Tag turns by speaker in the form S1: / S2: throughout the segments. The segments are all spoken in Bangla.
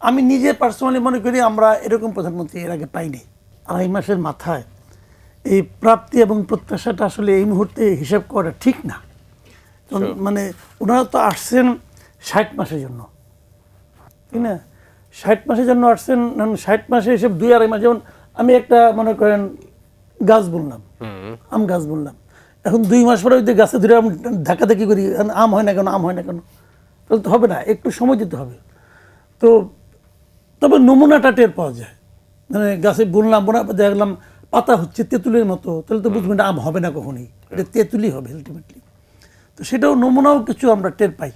S1: আমি নিজে পার্সোনালি মনে করি আমরা এরকম প্রধানমন্ত্রী এর আগে পাইনি। 2.5 মাসের মাথায় এই প্রাপ্তি এবং প্রত্যাশাটা আসলে এই মুহূর্তে হিসাব করা ঠিক না। মানে ওনারা তো আসছেন 60 মাসের জন্য, ঠিক না? 60 মাসের জন্য আসছেন, 60 মাসে হিসেব 2-2.5 মাস। যেমন আমি একটা মনে করেন গাছ বললাম, আম গাছ বললাম, এখন 2 মাস পরে যদি গাছে ধরে ধাক্কাধাক্কি করি, আম হয় না কেন, আম হয় না কেন, তাহলে তো হবে না, একটু সময় দিতে হবে। তো তবে নমুনাটা টের পাওয়া যায়। মানে গাছে বুনলাম, দেখলাম পাতা হচ্ছে তেঁতুলের মতো, তাহলে তো বুঝবেন আম হবে না কখনই, এটা তেঁতুলই হবে আলটিমেটলি। তো সেটাও নমুনাও কিছু আমরা টের পাই।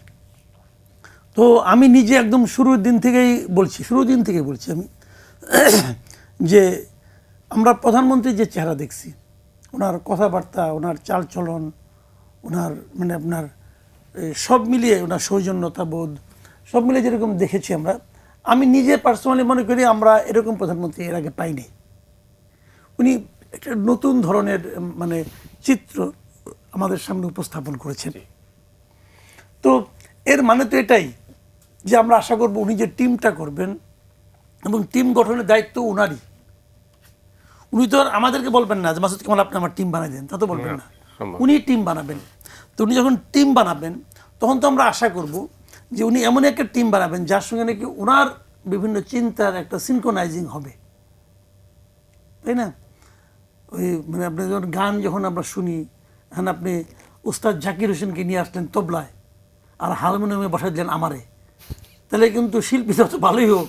S1: তো আমি নিজে একদম শুরুর দিন থেকেই বলছি আমি যে আমরা প্রধানমন্ত্রীর যে চেহারা দেখছি, ওনার কথাবার্তা, ওনার চালচলন, ওনার মানে আপনার সব মিলিয়ে ওনার সৌজন্যতা বোধ সব মিলিয়ে যেরকম দেখেছি আমি নিজে পার্সোনালি মনে করি আমরা এরকম প্রধানমন্ত্রী এর আগে পাইনি। উনি একটা নতুন ধরনের মানে চিত্র আমাদের সামনে উপস্থাপন করেছেন। তো এর মানে তো এটাই যে আমরা আশা করব উনি যে টিমটা করবেন এবং টিম গঠনের দায়িত্ব উনারই। উনি তো আর আমাদেরকে বলবেন না যে মাসুদ কামাল আপনি আমার টিম বানাই দেন, তা তো বলবেন না, উনি টিম বানাবেন। তো উনি যখন টিম বানাবেন তখন তো আমরা আশা করব যে উনি এমন একটা টিম বানাবেন যার সঙ্গে নাকি ওনার বিভিন্ন চিন্তার একটা সিনক্রোনাইজিং হবে, তাই না? ওই মানে আপনি যখন গান যখন আমরা শুনি, এখন আপনি উস্তাদ জাকির হোসেনকে নিয়ে আসলেন তবলায় আর হারমোনিয়ামে বসাই দিলেন আমারে, তাহলে কিন্তু শিল্পী যত ভালোই হোক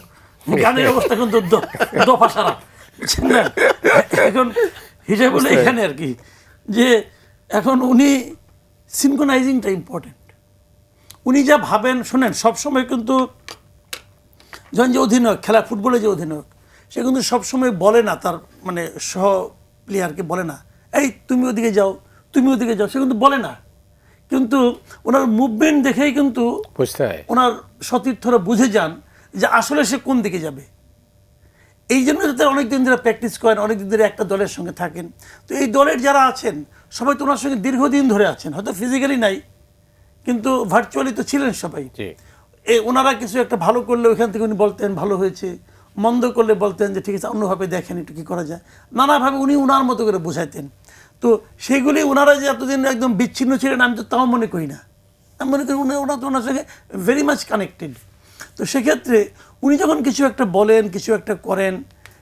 S1: গানের অবস্থা কিন্তু দফা সারা, বুঝছেন না? এখন হিসেবে বলে এখানে আর কি যে এখন উনি সিনক্রোনাইজিংটা ইম্পর্টেন্ট। উনি যা ভাবেন শোনেন, সবসময় কিন্তু যখন যে অধিনায়ক খেলা ফুটবলে যে অধিনায়ক, সে কিন্তু সবসময় বলে না তার মানে সহ প্লেয়ারকে বলে না এই তুমি ওদিকে যাও, তুমি ওদিকে যাও, সে কিন্তু বলে না। কিন্তু ওনার মুভমেন্ট দেখেই কিন্তু ওনার সতীর্থরা বুঝে যান যে আসলে সে কোন দিকে যাবে। এই জন্য যাতে অনেকদিন ধরে প্র্যাকটিস করেন, অনেকদিন ধরে একটা দলের সঙ্গে থাকেন। তো এই দলের যারা আছেন সবাই তো ওনার সঙ্গে দীর্ঘদিন ধরে আছেন, হয়তো ফিজিক্যালি নাই কিন্তু ভার্চুয়ালি তো ছিলেন সবাই। ওনারা কিছু একটা ভালো করলে ওইখান থেকে উনি বলতেন ভালো হয়েছে, মন্দ করলে বলতেন যে ঠিক আছে অন্যভাবে দেখেন একটু কী করা যায়, নানাভাবে উনি ওনার মতো করে বোঝাইতেন। তো সেগুলি ওনারা যে এতদিন একদম বিচ্ছিন্ন ছিলেন আমি তো তাও মনে করি না, আমি মনে করি ওনারা তো ওনার সঙ্গে ভেরি মাচ কানেক্টেড। তো সেক্ষেত্রে উনি যখন কিছু একটা বলেন, কিছু একটা করেন,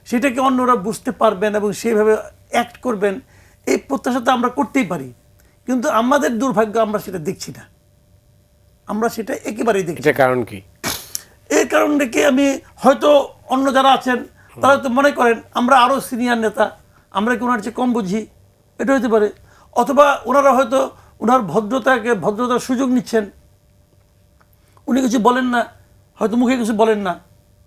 S1: সেটাকে অন্যরা বুঝতে পারবেন এবং সেইভাবে অ্যাক্ট করবেন, এই প্রত্যাশা তো আমরা করতেই পারি। কিন্তু আমাদের দুর্ভাগ্য আমরা সেটা দেখছি না, আমরা সেটা একেবারেই দেখছি।
S2: কারণ কি?
S1: এর কারণ দেখে আমি হয়তো অন্য যারা আছেন তারা তো মনে করেন আমরা আরও সিনিয়র নেতা, আমরা কি ওনার চেয়ে কম বুঝি, এটা হতে পারে। অথবা ওনারা হয়তো ওনার ভদ্রতার সুযোগ নিচ্ছেন, উনি কিছু বলেন না, হয়তো মুখে কিছু বলেন না,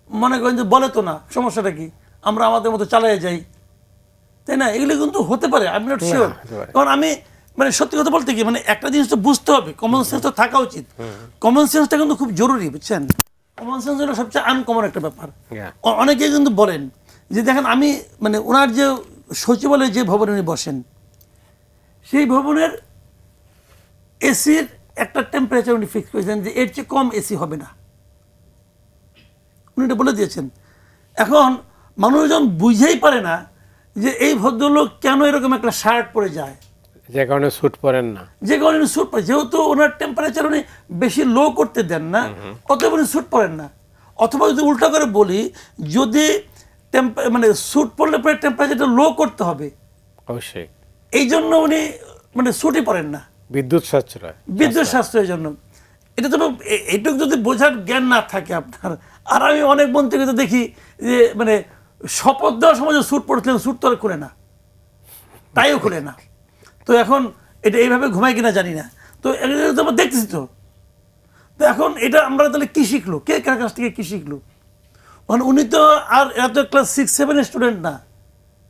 S1: মনে করেন যে বলে তো না, সমস্যাটা কি, আমরা আমাদের মতো চালিয়ে যাই, তাই না? এগুলো কিন্তু হতে পারে, আমি নট শিওর। কারণ আমি মানে সত্যি কথা বলতে কি মানে একটা জিনিস তো বুঝতে হবে, কমন সেন্স তো থাকা উচিত। কমন সেন্সটা কিন্তু খুব জরুরি, বুঝছেন? কমন সেন্স হলো সবচেয়ে আনকমন একটা ব্যাপার। অনেকে কিন্তু বলেন যে দেখেন আমি মানে ওনার যে সচিবালয়ে যে ভবনে উনি বসেন, সেই ভবনের এসির একটা টেম্পারেচার উনি ফিক্স করেছেন যে এর চেয়ে কম এসি হবে না, উনি এটা বলে দিয়েছেন। এখন মানুষজন বুঝেই পারে না যে এই ভদ্রলোক কেন এরকম একটা শার্ট পরে যায়,
S2: যে কারণে স্যুট পরেন না,
S1: যে কারণে স্যুট পরে, যেহেতু ওনার টেম্পারেচার উনি বেশি লো করতে দেন না, অতএব উনি স্যুট পরেন না। অথবা যদি উল্টা করে বলি, যদি মানে স্যুট পরলে পরে টেম্পারেচারটা লো করতে হবে,
S2: অবশ্যই
S1: এই জন্য উনি মানে স্যুটই পরেন না,
S2: বিদ্যুৎ
S1: সাশ্রয়ের জন্য। এটা তো এইটুকু যদি বোঝার জ্ঞান না থাকে আপনার। আর আমি অনেক মন্ত্রীকে তো দেখি যে মানে শপথ দেওয়ার সময় যে স্যুট পরেছিলেন, স্যুট তো আর খুলে না, তাইও খুলে না। তো এখন এটা এইভাবে ঘুমায় কিনা জানি না, তো এগুলো তো আমরা দেখতেছি। তো এখন এটা আমরা তাহলে কী শিখলো, কে কার কাছ থেকে কী শিখলো? মানে উনি তো আর এত ক্লাস 6-7 স্টুডেন্ট না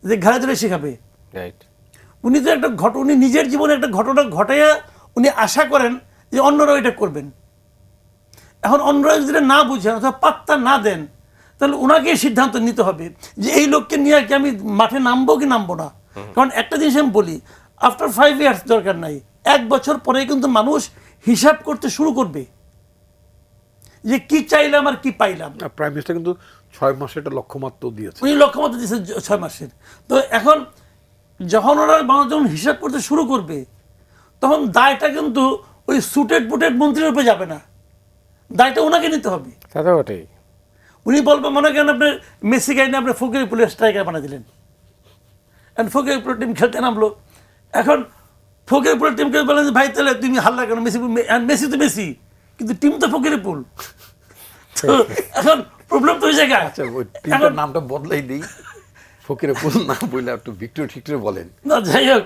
S1: যে ঘাড়ে ধরে শেখাবে। উনি তো একটা উনি নিজের জীবনে একটা ঘটনা ঘটাইয়া উনি আশা করেন যে অন্যরাও এটা করবেন। এখন অন্যরা যদি না বুঝেন অথবা পাত্তা না দেন, তাহলে ওনাকে সিদ্ধান্ত নিতে হবে যে এই লোককে নিয়ে কি আমি মাঠে নামবো কি নামবো না। কারণ একটা জিনিস আমি বলি, আফটার 5 ইয়ার্স দরকার নাই, 1 বছর পরে কিন্তু মানুষ হিসাব করতে শুরু করবে যে কি চাইলাম আর কি পাইলাম।
S3: প্রাইম মিনিস্টার কিন্তু 6 মাসে একটা লক্ষ্যমাত্রা দিয়েছে।
S1: উনি লক্ষ্যমাত্রা দিয়েছে 6 মাসের। তো এখন যখন ওরা মানুষ যখন হিসাব করতে শুরু করবে তখন দায়টা কিন্তু ওই সুটেড বুটেড মন্ত্রীর উপরে যাবে না, দায়টা ওনাকে নিতে হবে।
S2: তা তো বটেই।
S1: উনি বলবেন মনে করেন আপনার মেসি গাইনে আপনি ফকিরপুলের স্ট্রাইকার বানিয়ে দিলেন, এখন ফকিরপুর টিম খেলতে নামলো, এখন ফকিরপুরের টিমকে বলেন যে ভাই তাহলে তুমি হাল্লা কেন, মেসি মেসি তো মেসি কিন্তু টিম তো ফকিরপুল। তো এখন প্রবলেম তো ওই জায়গায়।
S3: আচ্ছা ওই টিমটার নামটা বদলাই দিই, ফকিরপুল না বলে একটু ভিক্টোর ঠিকরে বলেন
S1: না যাই হোক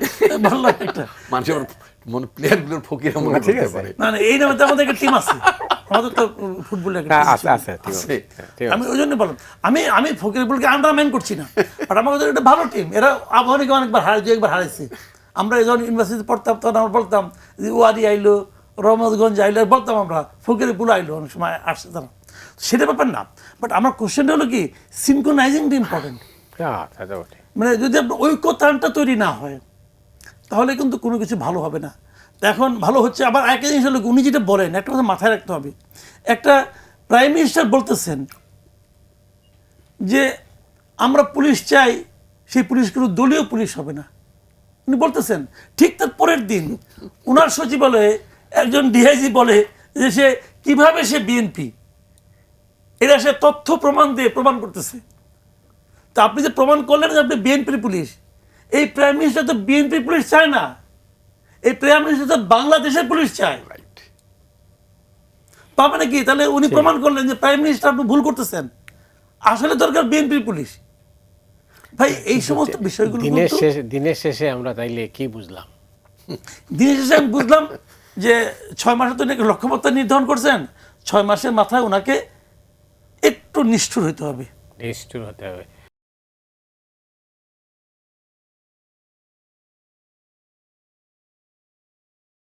S1: ভালো একটা
S3: মানুষ আবার মনে প্লেয়ারগুলোর ফকির মনে করতে পারে।
S1: না না এই নামে তো আমাদের একটা টিম আছে, আমাদের তো ফুটবলের একটা
S2: হ্যাঁ,
S1: team
S2: আছে
S1: আছে।
S2: আছে, ঠিক আছে, ঠিক আছে।
S1: আমি ওই জন্য বললাম আমি ফকিরপুলকে আন্ডারমাইন করছি না, বাট আমাদের একটা ভালো টিম, এরা আবহাওয়াকে অনেকবার একবার হারাইছে। আমরা যখন ইউনিভার্সিটি পড়তাম তখন আমরা বলতাম যে ওয়ারি আইলো, রহমতগঞ্জ আইলো, বলতাম আমরা ফকিরপুল আইলো, অনেক সময় আসছে তারা, সেটা ব্যাপার না। বাট আমার কোশ্চেনটা হলো কি সিনক্রোনাইজিংটা ইম্পর্টেন্ট।
S2: হ্যাঁ, তা তো বটেই।
S1: মানে যদি আপনার ঐক্যতানটা তৈরি না হয় তাহলে কিন্তু কোনো কিছু ভালো হবে না। তো এখন ভালো হচ্ছে আবার একটা জিনিস হলো উনি যেটা বলেন একটা কথা মাথায় রাখতে হবে, একটা প্রাইম মিনিস্টার বলতেছেন যে আমরা পুলিশ চাই, সেই পুলিশ কিন্তু দলীয় পুলিশ হবে না, উনি বলতেছেন। ঠিক তার পরের দিন ওনার সচিবালয়ে একজন ডিআইজি বলে যে সে কিভাবে সে বিএনপি, এটা সে তথ্য প্রমাণ দিয়ে প্রমাণ করতেছে। তা আপনি যে প্রমাণ করলেন যে আপনি বিএনপির পুলিশ, এই প্রাইম মিনিস্টার তো বিএনপির পুলিশ চায় না, এই প্রাইম মিনিস্টার তো বাংলাদেশের পুলিশ চায়।
S3: রাইট।
S1: পাবে নাকি? তাহলে উনি প্রমাণ করলেন যে প্রাইম মিনিস্টার আপনি ভুল করতেছেন, আসলে দরকার বিএনপির পুলিশ। ভাই এই সমস্ত বিষয়গুলো
S2: দিনের শেষে আমরা তাইলে কি বুঝলাম?
S1: দিনের শেষে আমি বুঝলাম যে 6 মাসে তো নাকি লক্ষ্যমাত্রা নির্ধারণ করছেন, 6 মাসের মাথায় ওনাকে একটু নিষ্ঠুর হতে হবে।
S2: নিষ্ঠুর হতে হবে।